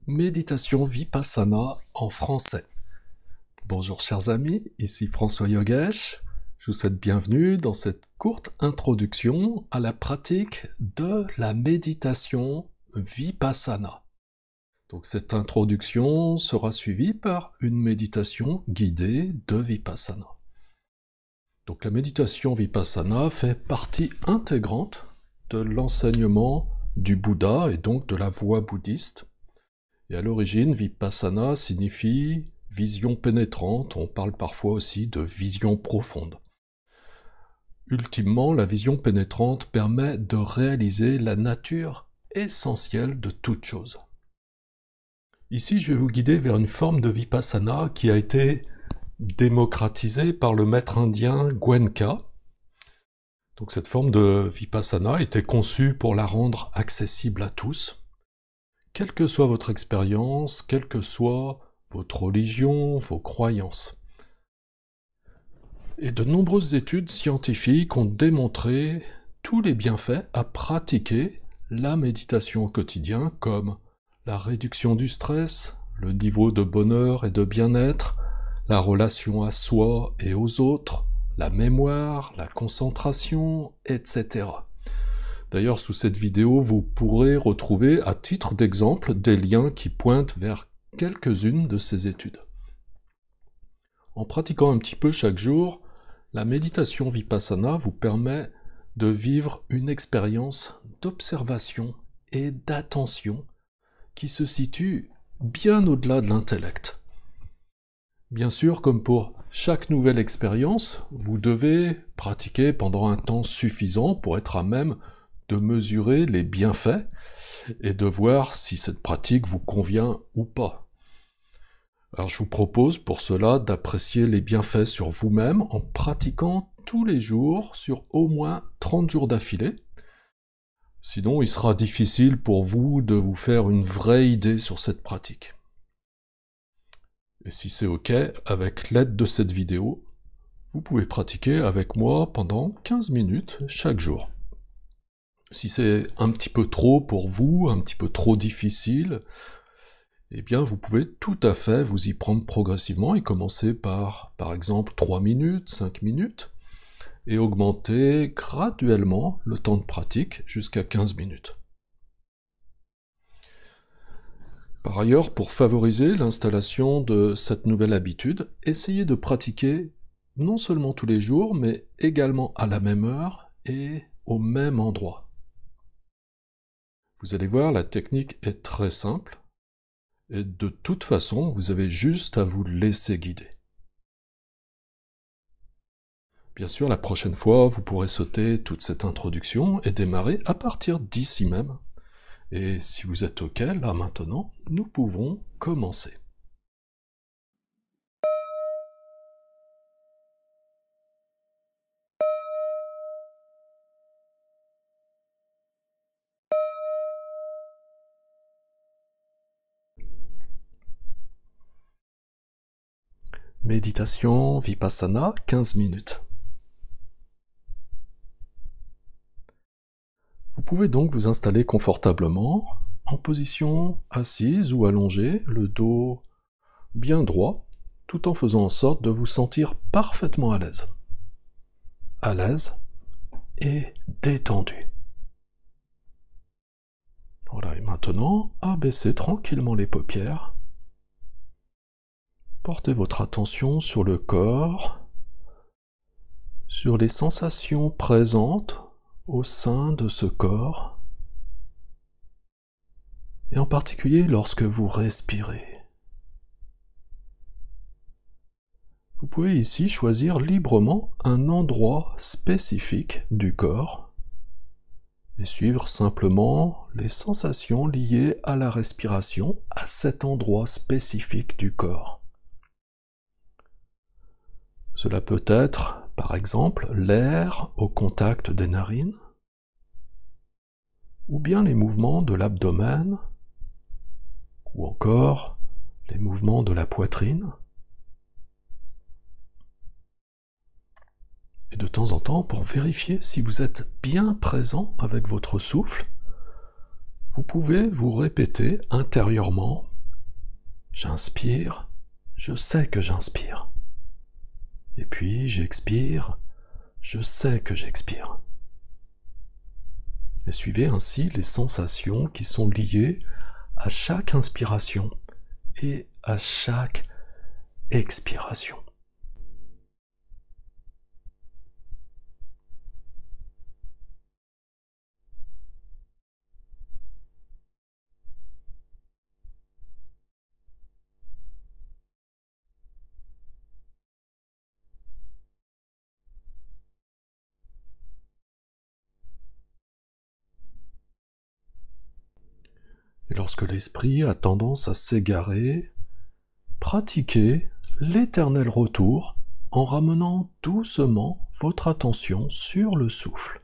Méditation Vipassana en français. Bonjour chers amis, ici François Yogesh. Je vous souhaite bienvenue dans cette courte introduction à la pratique de la méditation Vipassana. Donc cette introduction sera suivie par une méditation guidée de Vipassana. Donc la méditation Vipassana fait partie intégrante de l'enseignement du Bouddha et donc de la voie bouddhiste. Et à l'origine, Vipassana signifie vision pénétrante, on parle parfois aussi de vision profonde. Ultimement, la vision pénétrante permet de réaliser la nature essentielle de toute chose. Ici, je vais vous guider vers une forme de Vipassana qui a été démocratisée par le maître indien Goenka. Donc cette forme de Vipassana était conçue pour la rendre accessible à tous. Quelle que soit votre expérience, quelle que soit votre religion, vos croyances. Et de nombreuses études scientifiques ont démontré tous les bienfaits à pratiquer la méditation au quotidien, comme la réduction du stress, le niveau de bonheur et de bien-être, la relation à soi et aux autres, la mémoire, la concentration, etc. D'ailleurs, sous cette vidéo, vous pourrez retrouver, à titre d'exemple, des liens qui pointent vers quelques-unes de ces études. En pratiquant un petit peu chaque jour, la méditation Vipassana vous permet de vivre une expérience d'observation et d'attention qui se situe bien au-delà de l'intellect. Bien sûr, comme pour chaque nouvelle expérience, vous devez pratiquer pendant un temps suffisant pour être à même de mesurer les bienfaits et de voir si cette pratique vous convient ou pas. Alors je vous propose pour cela d'apprécier les bienfaits sur vous-même en pratiquant tous les jours sur au moins 30 jours d'affilée. Sinon, il sera difficile pour vous de vous faire une vraie idée sur cette pratique. Et si c'est OK, avec l'aide de cette vidéo, vous pouvez pratiquer avec moi pendant 15 minutes chaque jour. Si c'est un petit peu trop pour vous, un petit peu trop difficile, eh bien vous pouvez tout à fait vous y prendre progressivement et commencer par exemple 3 minutes, 5 minutes, et augmenter graduellement le temps de pratique jusqu'à 15 minutes. Par ailleurs, pour favoriser l'installation de cette nouvelle habitude, essayez de pratiquer non seulement tous les jours, mais également à la même heure et au même endroit. Vous allez voir, la technique est très simple, et de toute façon, vous avez juste à vous laisser guider. Bien sûr, la prochaine fois, vous pourrez sauter toute cette introduction et démarrer à partir d'ici même. Et si vous êtes OK, là maintenant, nous pouvons commencer. Méditation Vipassana, 15 minutes. Vous pouvez donc vous installer confortablement, en position assise ou allongée, le dos bien droit, tout en faisant en sorte de vous sentir parfaitement à l'aise. À l'aise et détendu. Voilà, et maintenant, abaissez tranquillement les paupières. Portez votre attention sur le corps, sur les sensations présentes au sein de ce corps, et en particulier lorsque vous respirez. Vous pouvez ici choisir librement un endroit spécifique du corps et suivre simplement les sensations liées à la respiration à cet endroit spécifique du corps. Cela peut être, par exemple, l'air au contact des narines, ou bien les mouvements de l'abdomen, ou encore les mouvements de la poitrine. Et de temps en temps, pour vérifier si vous êtes bien présent avec votre souffle, vous pouvez vous répéter intérieurement J'inspire, je sais que j'inspire. Et puis j'expire, je sais que j'expire. Et suivez ainsi les sensations qui sont liées à chaque inspiration et à chaque expiration. Et lorsque l'esprit a tendance à s'égarer, pratiquez l'éternel retour en ramenant doucement votre attention sur le souffle.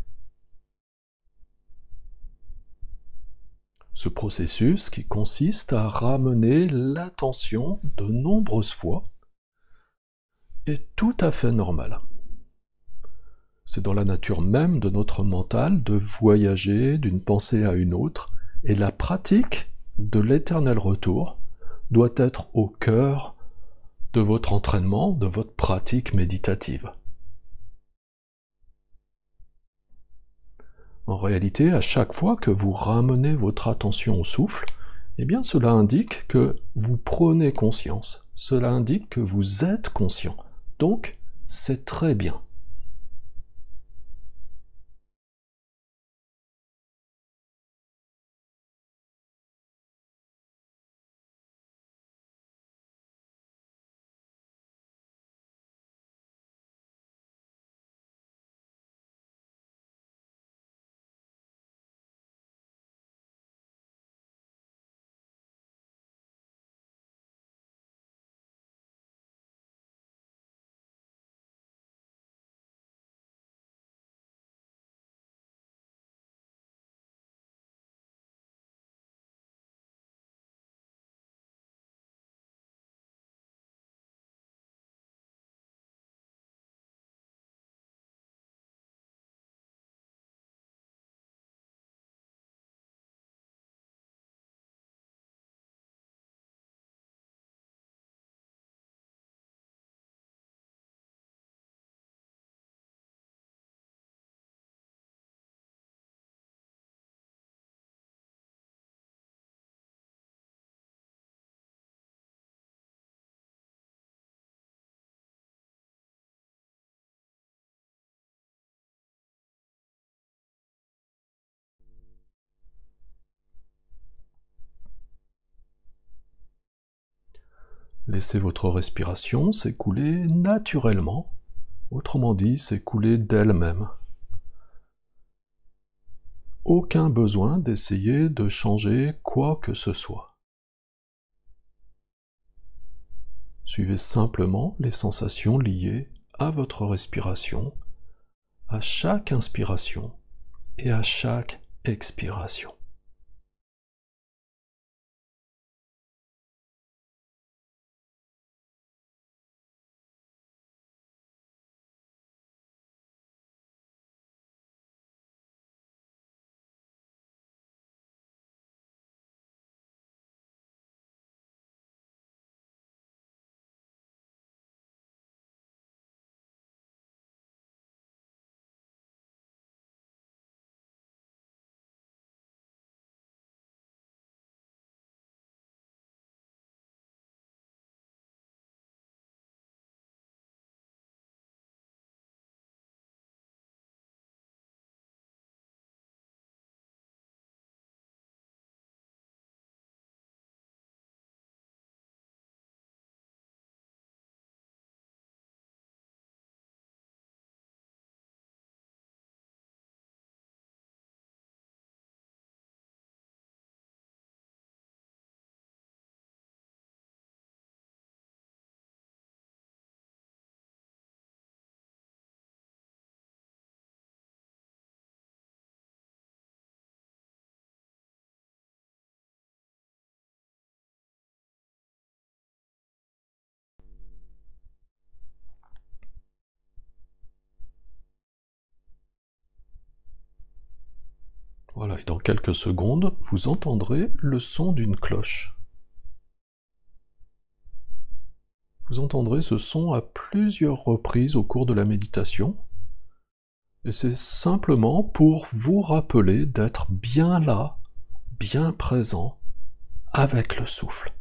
Ce processus qui consiste à ramener l'attention de nombreuses fois est tout à fait normal. C'est dans la nature même de notre mental de voyager d'une pensée à une autre, et la pratique de l'éternel retour doit être au cœur de votre entraînement, de votre pratique méditative. En réalité, à chaque fois que vous ramenez votre attention au souffle, eh bien cela indique que vous prenez conscience, cela indique que vous êtes conscient. Donc, c'est très bien. Laissez votre respiration s'écouler naturellement, autrement dit, s'écouler d'elle-même. Aucun besoin d'essayer de changer quoi que ce soit. Suivez simplement les sensations liées à votre respiration, à chaque inspiration et à chaque expiration. Voilà, et dans quelques secondes, vous entendrez le son d'une cloche. Vous entendrez ce son à plusieurs reprises au cours de la méditation, et c'est simplement pour vous rappeler d'être bien là, bien présent, avec le souffle.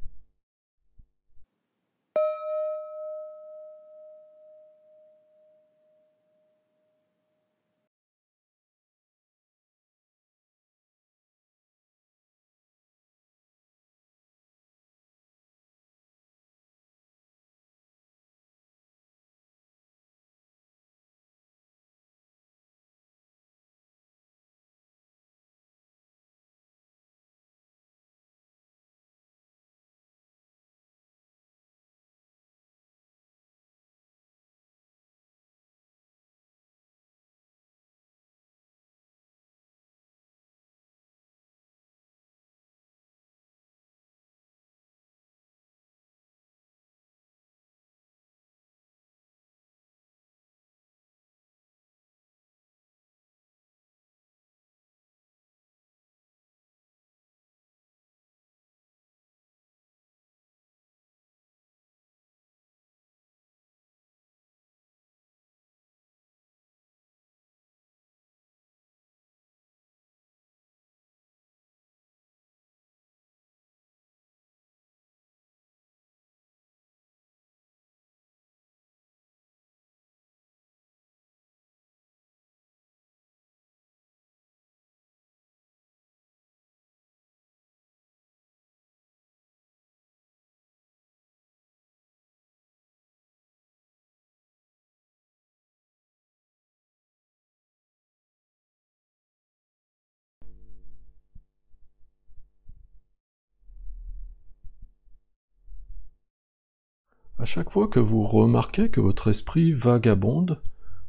À chaque fois que vous remarquez que votre esprit vagabonde,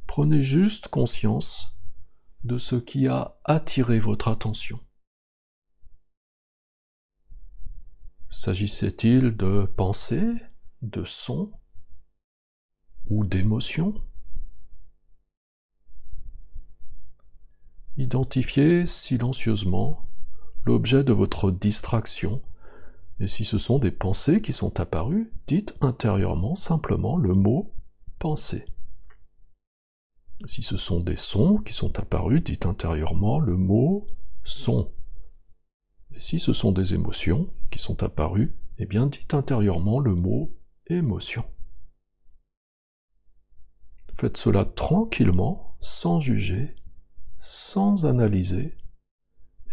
prenez juste conscience de ce qui a attiré votre attention. S'agissait-il de pensées, de sons ou d'émotions? Identifiez silencieusement l'objet de votre distraction, et si ce sont des pensées qui sont apparues, dites intérieurement simplement le mot « pensée ». Si ce sont des sons qui sont apparus, dites intérieurement le mot « son ». Et si ce sont des émotions qui sont apparues, eh bien dites intérieurement le mot « émotion ». Faites cela tranquillement, sans juger, sans analyser,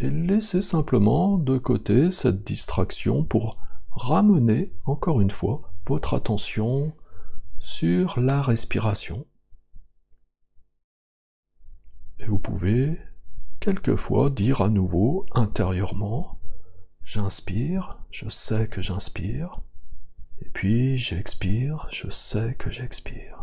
et laissez simplement de côté cette distraction pour ramener, encore une fois, votre attention sur la respiration. Et vous pouvez quelquefois dire à nouveau intérieurement « J'inspire, je sais que j'inspire » et puis j'expire, je sais que j'expire.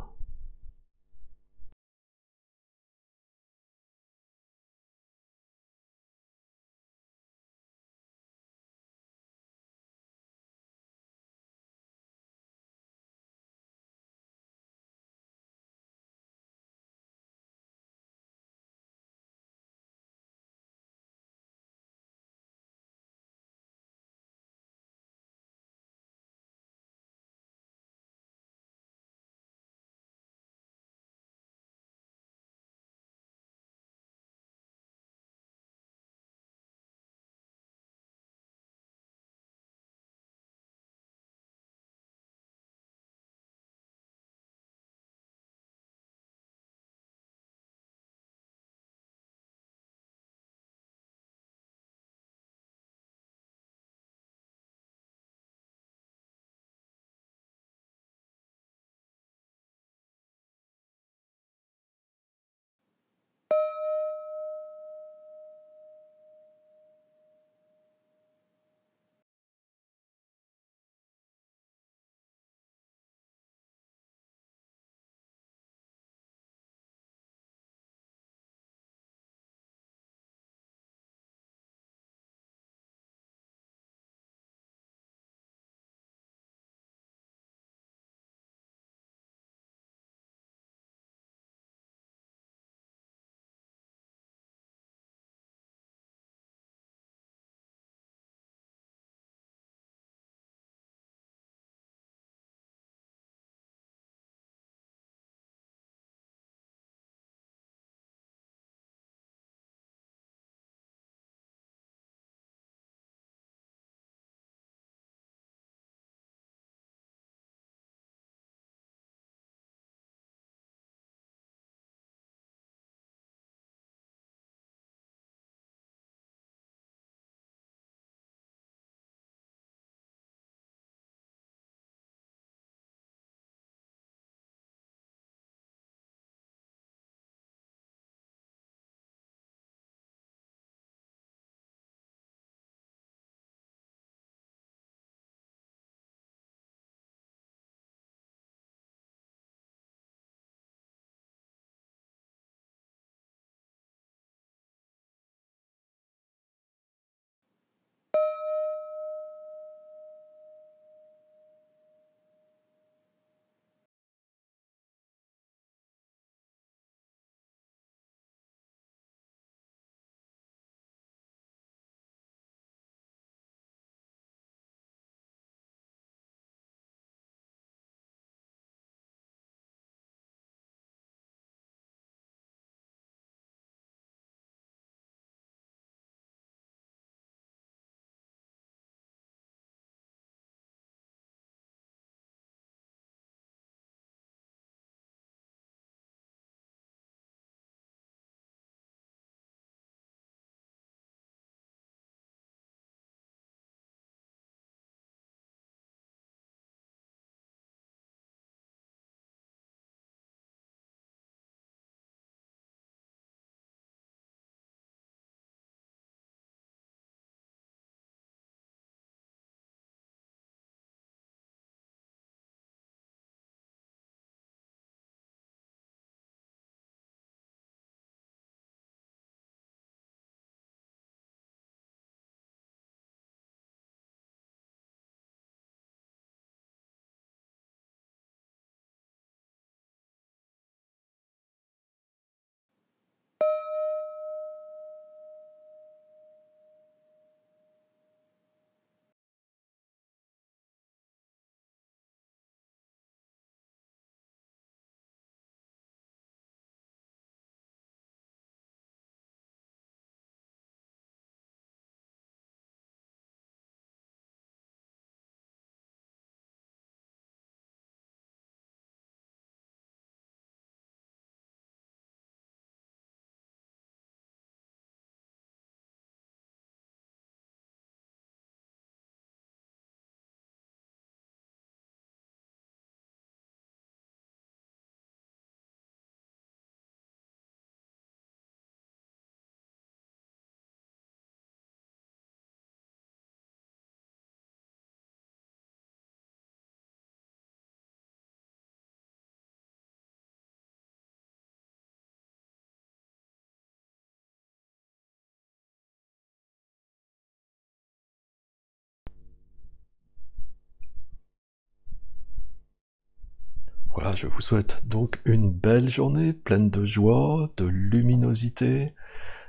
Voilà, je vous souhaite donc une belle journée pleine de joie, de luminosité,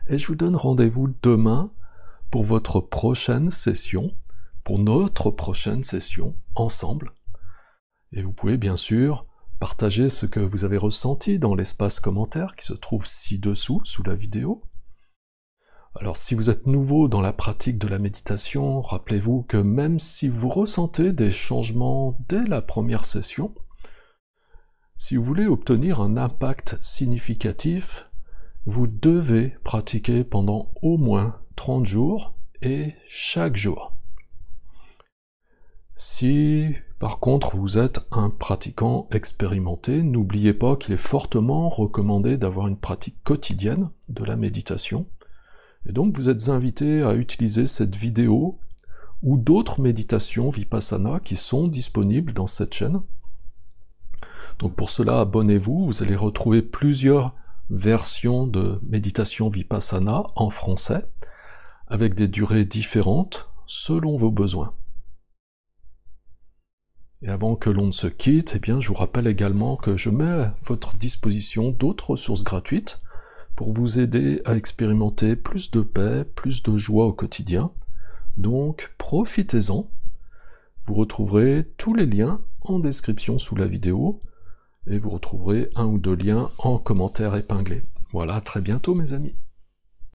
et je vous donne rendez-vous demain pour votre prochaine session, pour notre prochaine session ensemble. Et vous pouvez bien sûr partager ce que vous avez ressenti dans l'espace commentaire qui se trouve ci-dessous, sous la vidéo. Alors si vous êtes nouveau dans la pratique de la méditation, rappelez-vous que même si vous ressentez des changements dès la première session, si vous voulez obtenir un impact significatif, vous devez pratiquer pendant au moins 30 jours et chaque jour. Si par contre vous êtes un pratiquant expérimenté, n'oubliez pas qu'il est fortement recommandé d'avoir une pratique quotidienne de la méditation. Et donc vous êtes invité à utiliser cette vidéo ou d'autres méditations Vipassana qui sont disponibles dans cette chaîne. Donc pour cela, abonnez-vous, vous allez retrouver plusieurs versions de méditation Vipassana en français, avec des durées différentes selon vos besoins. Et avant que l'on ne se quitte, eh bien, je vous rappelle également que je mets à votre disposition d'autres ressources gratuites pour vous aider à expérimenter plus de paix, plus de joie au quotidien. Donc, profitez-en. Vous retrouverez tous les liens en description sous la vidéo et vous retrouverez un ou deux liens en commentaire épinglés. Voilà, à très bientôt mes amis.